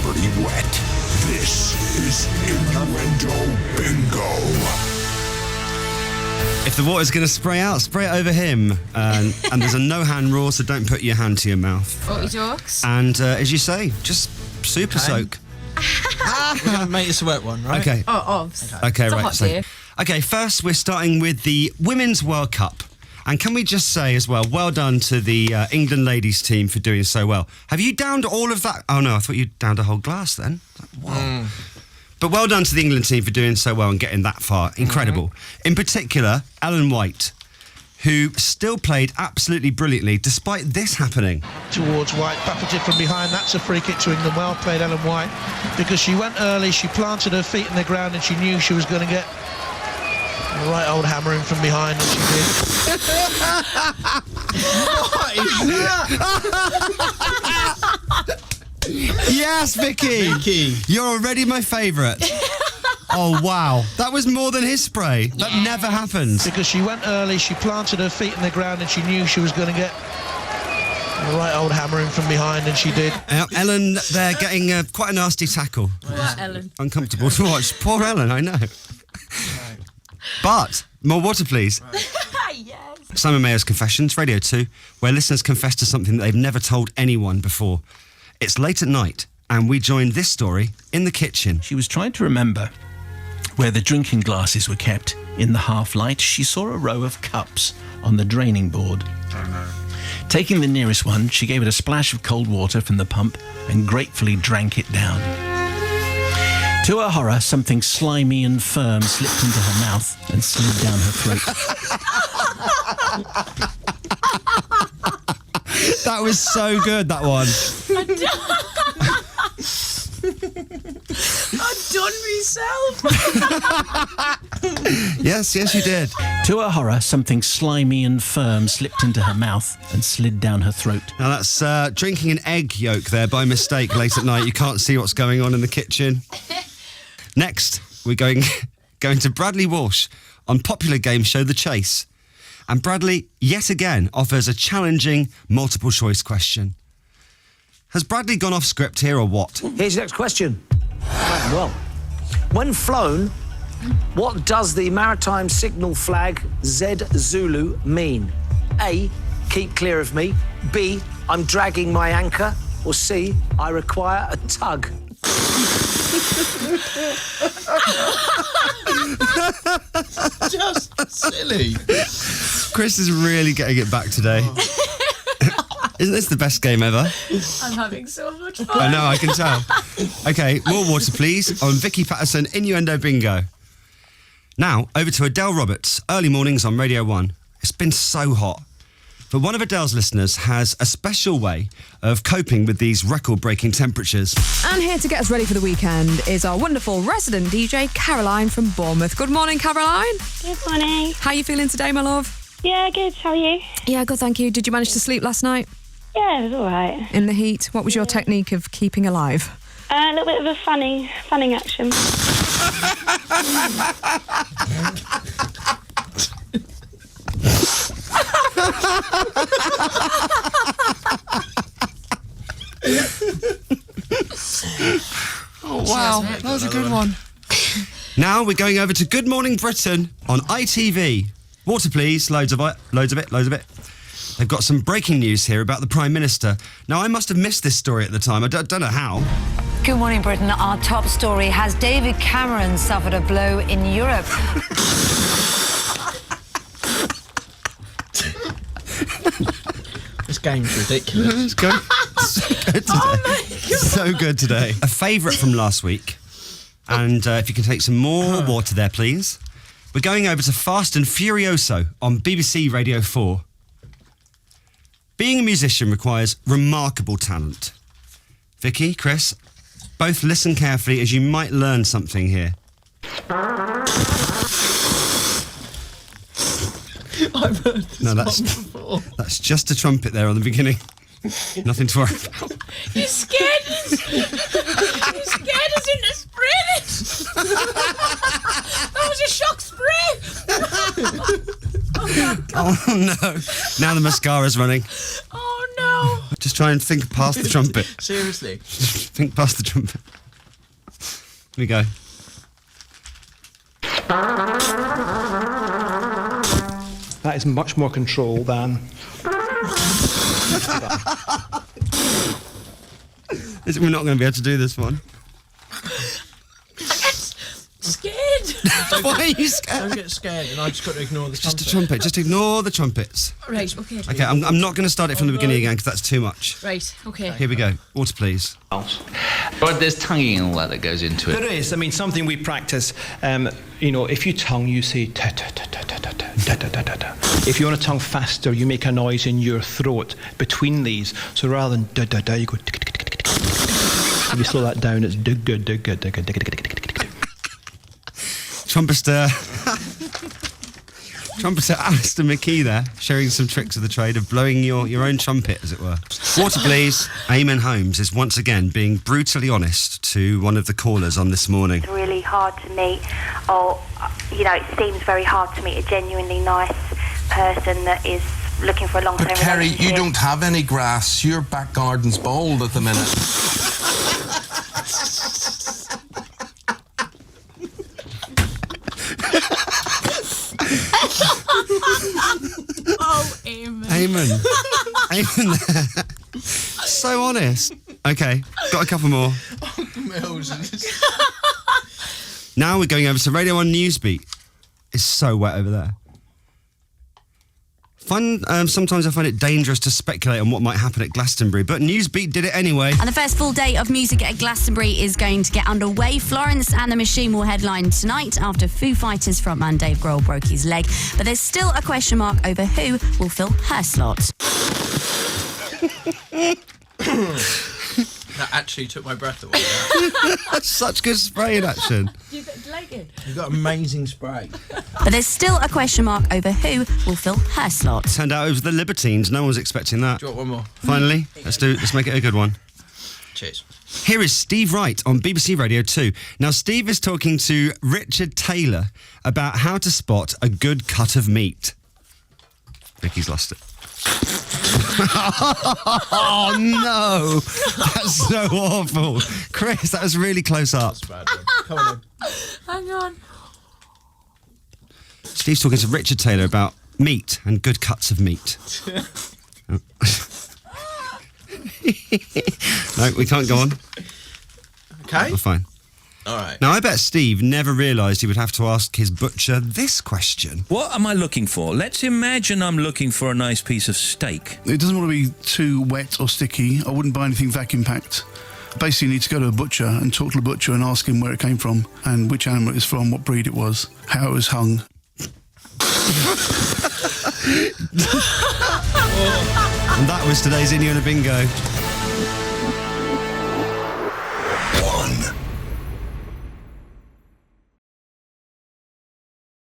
pretty wet. This is Innuendo Bingo. If the water's going to spray out, spray it over him. And there's a no-hand rule, so don't put your hand to your mouth. What jokes? And as you say, just super soak. We're going to make this a wet one, right? Okay. Oh. Okay, It's a right. hot day. Okay, first we're starting with the Women's World Cup. And can we just say as well, well done to the England ladies team for doing so well. Have you downed all of that? Oh, no, I thought you downed a whole glass then. Wow. But well done to the England team for doing so well and getting that far. Incredible. In particular, Ellen White, who still played absolutely brilliantly despite this happening. Towards White, buffeted from behind. That's a free kick to England. Well played, Ellen White, because she went early, she planted her feet in the ground and she knew she was going to get a right old hammering from behind, and she did. What is that? Yes, Vicky! Vicky. You're already my favourite. Oh, wow. That was more than his spray. That never happens. Because she went early, she planted her feet in the ground and she knew she was going to get a right old hammering from behind, and she did. Ellen, they're getting quite a nasty tackle. Poor Ellen. Uncomfortable to watch. Poor Ellen, I know. But, more water, please. Yes. Simon Mayer's Confessions, Radio 2, where listeners confess to something that they've never told anyone before. It's late at night, and we joined this story in the kitchen. She was trying to remember where the drinking glasses were kept. In the half-light, she saw a row of cups on the draining board. Taking the nearest one, she gave it a splash of cold water from the pump and gratefully drank it down. To her horror, something slimy and firm slipped into her mouth and slid down her throat. That was so good, that one. I've done myself. Yes, you did. To her horror, something slimy and firm slipped into her mouth and slid down her throat. Now that's drinking an egg yolk there by mistake late at night. You can't see what's going on in the kitchen. Next, we're going to Bradley Walsh on popular game show The Chase. And Bradley, yet again, offers a challenging multiple-choice question. Has Bradley gone off script here or what? Here's your next question. Well, when flown, what does the maritime signal flag Z Zulu mean? A, keep clear of me. B, I'm dragging my anchor. Or C, I require a tug. Just silly. Chris is really getting it back today. Isn't this the best game ever? I'm having so much fun. I know, I can tell. Okay, more water, please, on Vicky Pattison, Innuendo Bingo. Now, over to Adele Roberts, early mornings on Radio 1. It's been so hot. But one of Adele's listeners has a special way of coping with these record-breaking temperatures. And here to get us ready for the weekend is our wonderful resident DJ, Caroline from Bournemouth. Good morning, Caroline. Good morning. How are you feeling today, my love? Yeah, good. How are you? Yeah, good, thank you. Did you manage to sleep last night? Yeah, it was all right. In the heat? What was your technique of keeping alive? A little bit of a fanning action. Oh, wow. That was a good one. Now we're going over to Good Morning Britain on ITV. Water, please. Loads of it. They've got some breaking news here about the Prime Minister. Now, I must have missed this story at the time. I don't know how. Good morning, Britain. Our top story. Has David Cameron suffered a blow in Europe? This game's ridiculous. It's good. So good today. Oh my God. So good today. A favourite from last week. And if you can take some more water there, please. We're going over to Fast and Furioso on BBC Radio 4. Being a musician requires remarkable talent. Vicky, Chris, both listen carefully as you might learn something here. I've heard this No, one before. that's just a trumpet there on the beginning. Nothing to worry about. You scared us. You scared us into spraying. That was a shock spray. Oh, my God. Oh, no. Now the mascara's running. Oh, no. Just try and think past the trumpet. Seriously. Think past the trumpet. Here we go. That is much more control than... We're not going to be able to do this one. Scared. Why are you scared? Don't get scared, and I just got to ignore the Just a trumpet. Just ignore the trumpets. Right, okay. Okay, I'm not going to start it from the beginning again because that's too much. Right, okay. Here we go. Water, please. But there's tonguing and all that goes into it. There is. I mean, something we practice. You know, if you tongue, you say ta ta ta ta ta ta ta ta ta ta ta. If you want to tongue faster, you make a noise in your throat between these. So rather than da da da, you go. If you slow that down, it's dig dig dig dig dig dig dig. Trumpeter Alistair McKee there, sharing some tricks of the trade of blowing your own trumpet, as it were. Water, please. Eamon Holmes is once again being brutally honest to one of the callers on This Morning. It's really hard to meet, or, you know, it seems very hard to meet a genuinely nice person that is looking for a long-term But Kerry, relationship. you don't have any grass. Your back garden's bald at the minute. Oh, Eamon. Eamon there. So honest. Okay, got a couple more. Now we're going over to Radio 1 Newsbeat. It's so wet over there. Sometimes I find it dangerous to speculate on what might happen at Glastonbury, but Newsbeat did it anyway. And the first full day of music at Glastonbury is going to get underway. Florence and the Machine will headline tonight after Foo Fighters frontman Dave Grohl broke his leg. But there's still a question mark over who will fill her slot. That actually took my breath away. That's such good spraying action. You like it? You've got amazing spray. But there's still a question mark over who will fill her slot. Turned out it was the Libertines. No one was expecting that. Do you want one more? Finally, let's make it a good one. Cheers. Here is Steve Wright on BBC Radio 2. Now, Steve is talking to Richard Taylor about how to spot a good cut of meat. Vicky's lost it. Oh no, that's so awful, Chris. That was really close up. Come on. Hang on. Steve's talking to Richard Taylor about meat and good cuts of meat. No, we can't go on. Okay. We're fine. All right. Now, I bet Steve never realised he would have to ask his butcher this question. What am I looking for? Let's imagine I'm looking for a nice piece of steak. It doesn't want to be too wet or sticky. I wouldn't buy anything vacuum packed. Basically, you need to go to a butcher and talk to the butcher and ask him where it came from and which animal it was from, what breed it was, how it was hung. And that was today's Innuendo Bingo.